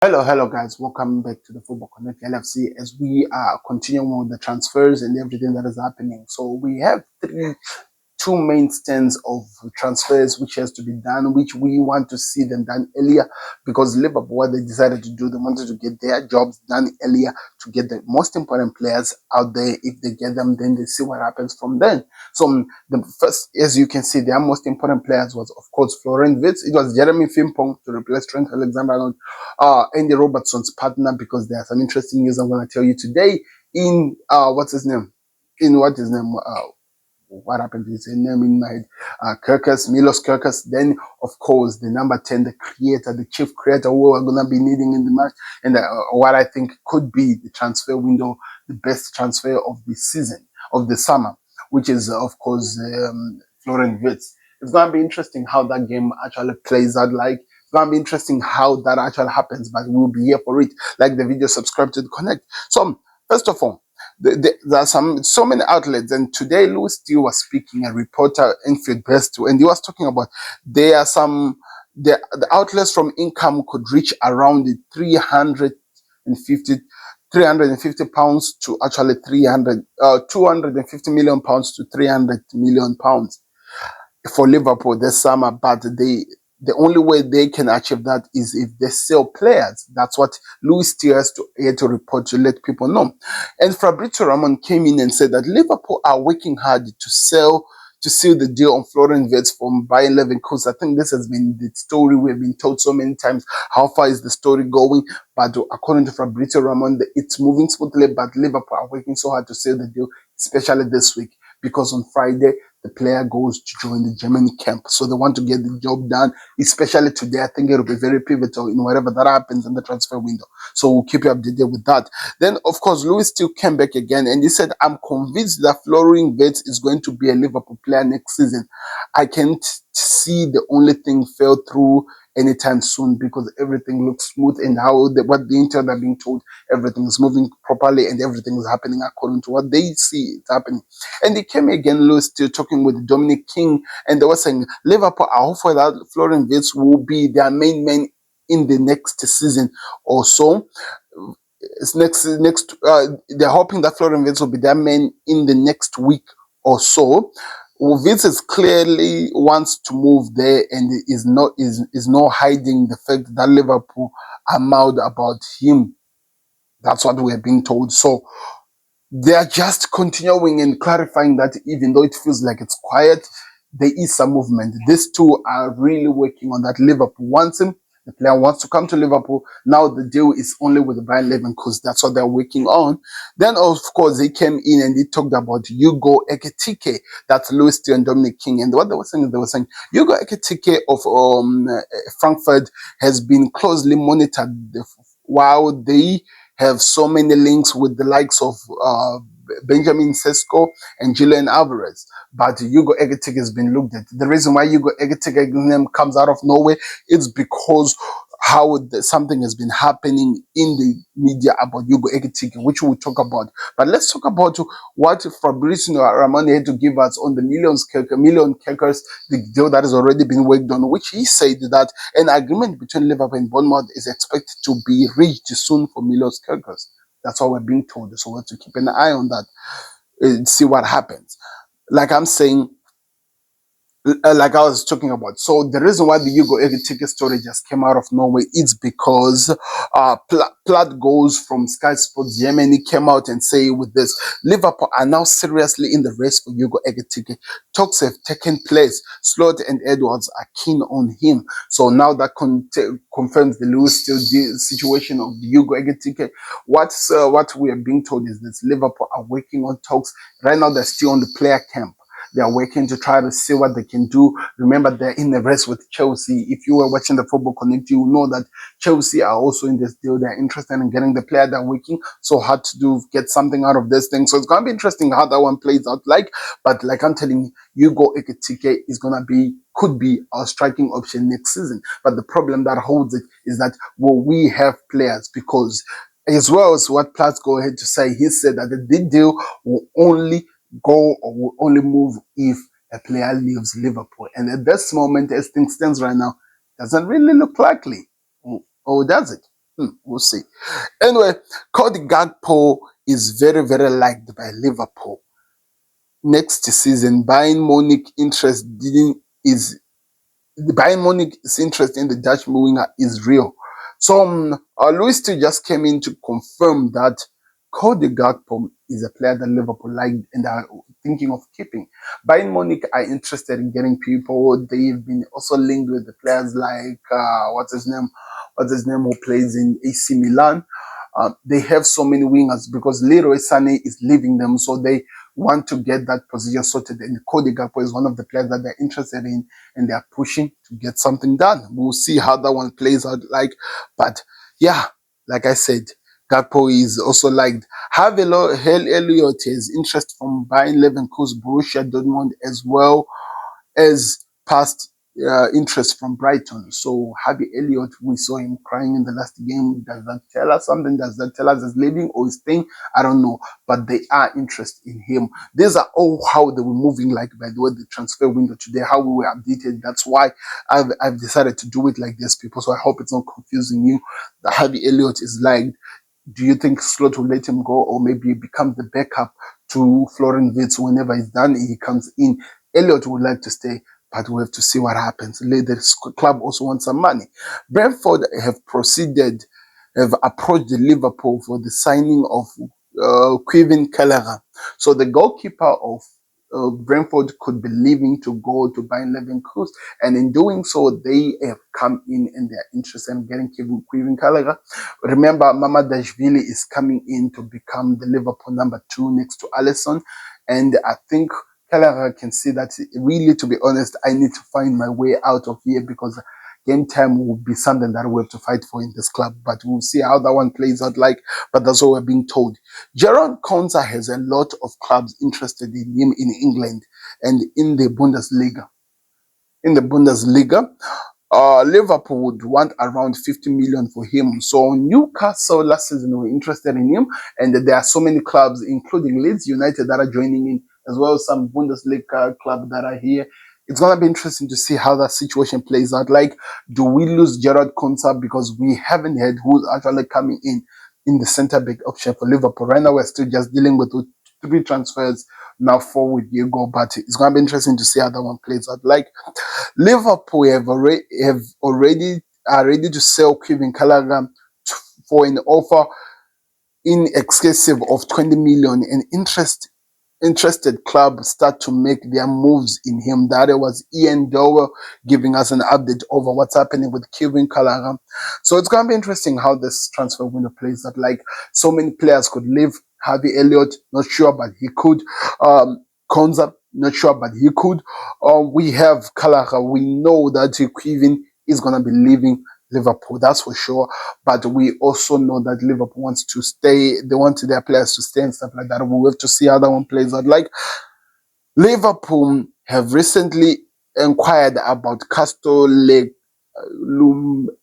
Hello, guys. Welcome back to the Football Connect LFC as we are continuing with the transfers and everything that is happening. So we have two main stands of transfers which has to be done, which we want to see them done earlier because Liverpool, what they decided to do, they wanted to get their jobs done earlier to get the most important players out there. If they get them, then they see what happens from then. So the first, as you can see, their most important players was, of course, Florian Wirtz. It was Jeremy Frimpong to replace Trent Alexander-Arnold, Andy Robertson's partner, because there are some interesting news I'm going to tell you today in, what's his name? What happened to his name in my head? Milos Kirkus. Then, of course, the number 10, the creator, the chief creator, who we're going to be needing in the match, and what I think could be the transfer window, the best transfer of the season, of the summer, which is, of course, Florian Wirtz. It's going to be interesting how that game actually plays out. It's going to be interesting how that actually happens, but we'll be here for it. Like the video, subscribe to the Connect. So, first of all, there are so many outlets, and today Louis Steele was speaking, a reporter, Enfield Best, and he was talking about there are the outlets from income could reach around the 350 pounds to actually 250 million pounds to 300 million pounds for Liverpool this summer, but the only way they can achieve that is if they sell players. That's what Louis Steele has to report to let people know. And Fabrizio Romano came in and said that Liverpool are working hard to seal the deal on Florian Wirtz from Bayer Leverkusen. I think this has been the story we've been told so many times. How far is the story going? But according to Fabrizio Romano, it's moving smoothly, but Liverpool are working so hard to seal the deal, especially this week, because on Friday, the player goes to join the German camp. So they want to get the job done, especially today. I think it will be very pivotal in whatever that happens in the transfer window. So we'll keep you updated with that. Then, of course, Louis still came back again and he said, I'm convinced that Florian Wirtz is going to be a Liverpool player next season. I can't see the only thing fell through anytime soon because everything looks smooth and what the Inter are being told, everything is moving properly and everything is happening according to what they see it's happening. And he came again, Louis, still talking with Dominic King, and they were saying Liverpool are hopeful that Florian Wirtz will be their main man in the next season or so. They're hoping that Florian Wirtz will be their man in the next week or so. Wirtz clearly wants to move there and is not hiding the fact that Liverpool are mad about him. That's what we are being told. So they are just continuing and clarifying that even though it feels like it's quiet, there is some movement. These two are really working on that. Liverpool wants him. The player wants to come to Liverpool. Now the deal is only with the Bayer Leverkusen. That's what they're working on. Then, of course, they came in and they talked about Hugo Ekitike. That's Louis Steele and Dominic King. And what they were saying, Hugo Ekitike of Frankfurt has been closely monitored while they have so many links with the likes of Benjamin Sesko and Julian Alvarez. But Hugo Ekitike has been looked at. The reason why Hugo Ekitike's name comes out of nowhere is because something has been happening in the media about Hugo Ekitike, which we'll talk about. But let's talk about what Fabrizio Romano had to give us on the million kickers, the deal that has already been worked on, which he said that an agreement between Liverpool and Bournemouth is expected to be reached soon for Milos Kirkus. That's what we're being told. So we have to keep an eye on that and see what happens. Like I'm saying, like I was talking about. So the reason why the Hugo Ekitike story just came out of nowhere is because Platt goes from Sky Sports Germany came out and say with this, Liverpool are now seriously in the race for Hugo Ekitike. Talks have taken place. Slot and Edwards are keen on him. So now that confirms the Lewis Steele situation of Hugo Ekitike. What we are being told is that Liverpool are working on talks. Right now they're still on the player camp. They are working to try to see what they can do. Remember, they're in the race with Chelsea. If you were watching the Football Connect, you know that Chelsea are also in this deal. They're interested in getting the player. They're working so hard to get something out of this thing. So it's going to be interesting how that one plays out. But like I'm telling you, Hugo Ekitike could be our striking option next season. But the problem that holds it is that will we have players? Because as well as what Platts go ahead to say, he said that the deal will only go or will only move if a player leaves Liverpool. And at this moment, as things stands right now, doesn't really look likely. Or does it? We'll see. Anyway, Cody Gakpo is very, very liked by Liverpool. Next season, Bayern Munich interest didn't is the Bayern Munich's interest in the Dutch winger is real. So Luis T just came in to confirm that Cody Gakpo is a player that Liverpool liked and are thinking of keeping. Bayern Munich are interested in getting people. They've been also linked with the players like what's his name, who plays in AC Milan. They have so many wingers because Leroy Sané is leaving them, so they want to get that position sorted. And Cody Gakpo is one of the players that they're interested in, and they're pushing to get something done. We'll see how that one plays out. But yeah, like I said, Gakpo is also liked. Hell Elliott has interest from Bayern Leverkusen, Borussia Dortmund, as well as past interest from Brighton. So Harvey Elliott, we saw him crying in the last game. Does that tell us something? Does that tell us he's leaving or he's staying? I don't know. But they are interested in him. These are all how they were moving, like by the way, the transfer window today, how we were updated. That's why I've decided to do it like this, people. So I hope it's not confusing you. The Harvey Elliott is like, do you think Slot will let him go, or maybe become the backup to Florian Wirtz whenever he's done? He comes in. Elliott would like to stay, but we have to see what happens. The club also wants some money. Brentford have approached the Liverpool for the signing of Kevin Kelleher. So the goalkeeper of Brentford could be leaving to go to Bayern Leverkusen, and in doing so, they have come in and they're interested in getting Kevin Kelleher. Remember, Mamadashvili is coming in to become the Liverpool number 2 next to Alisson, and I think Kelleher can see that. Really, to be honest, I need to find my way out of here because game time will be something that we have to fight for in this club. But we'll see how that one plays out like. But that's what we're being told. Jaron Konsa has a lot of clubs interested in him in England and in the Bundesliga. Liverpool would want around 50 million for him. So Newcastle last season were interested in him, and there are so many clubs, including Leeds United, that are joining in, as well as some Bundesliga clubs that are here. It's gonna be interesting to see how that situation plays out. Like, do we lose Gerard Konsa because we haven't heard who's actually coming in the centre back option for Liverpool? Right now, we're still just dealing with 3 transfers, now 4 with Hugo, but it's gonna be interesting to see how that one plays out. Like, Liverpool are ready to sell Kevin Kelleher for an offer in excessive of 20 million, and interested clubs start to make their moves in him. That was Ian Dower giving us an update over what's happening with Kevin Kelleher. So it's going to be interesting how this transfer window plays out. Like, so many players could leave. Harvey Elliott, not sure, but he could. Konza, not sure, but he could. We have Kelleher. We know that Kevin is going to be leaving Liverpool, that's for sure. But we also know that Liverpool wants to stay. They want their players to stay and stuff like that. We'll have to see how that one plays out. Like, Liverpool have recently inquired about Castor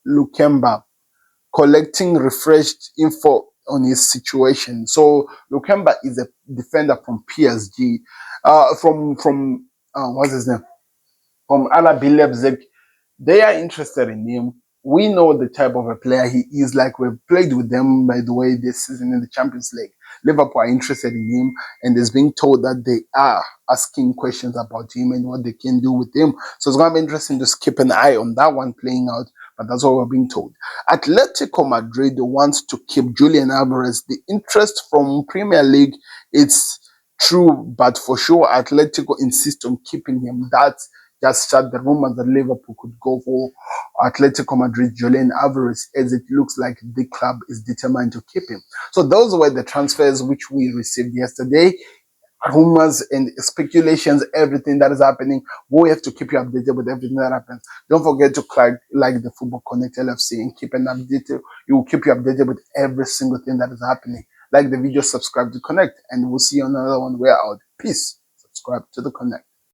Lukemba, collecting refreshed info on his situation. So Lukemba is a defender from PSG, what's his name? From RB Leipzig. They are interested in him. We know the type of a player he is. Like, we've played with them, by the way, this season in the Champions League. Liverpool are interested in him, and is being told that they are asking questions about him and what they can do with him. So it's going to be interesting to keep an eye on that one playing out. But that's what we're being told. Atletico Madrid wants to keep Julian Alvarez. The interest from Premier League, it's true, but for sure, Atletico insist on keeping him. That's just shut the rumors that Liverpool could go for Atletico Madrid, Julian Alvarez, as it looks like the club is determined to keep him. So those were the transfers which we received yesterday. Rumors and speculations, everything that is happening. We have to keep you updated with everything that happens. Don't forget to like the Football Connect LFC and keep an update. It will keep you updated with every single thing that is happening. Like the video, subscribe to Connect, and we'll see you on another one. We're out. Peace. Subscribe to the Connect.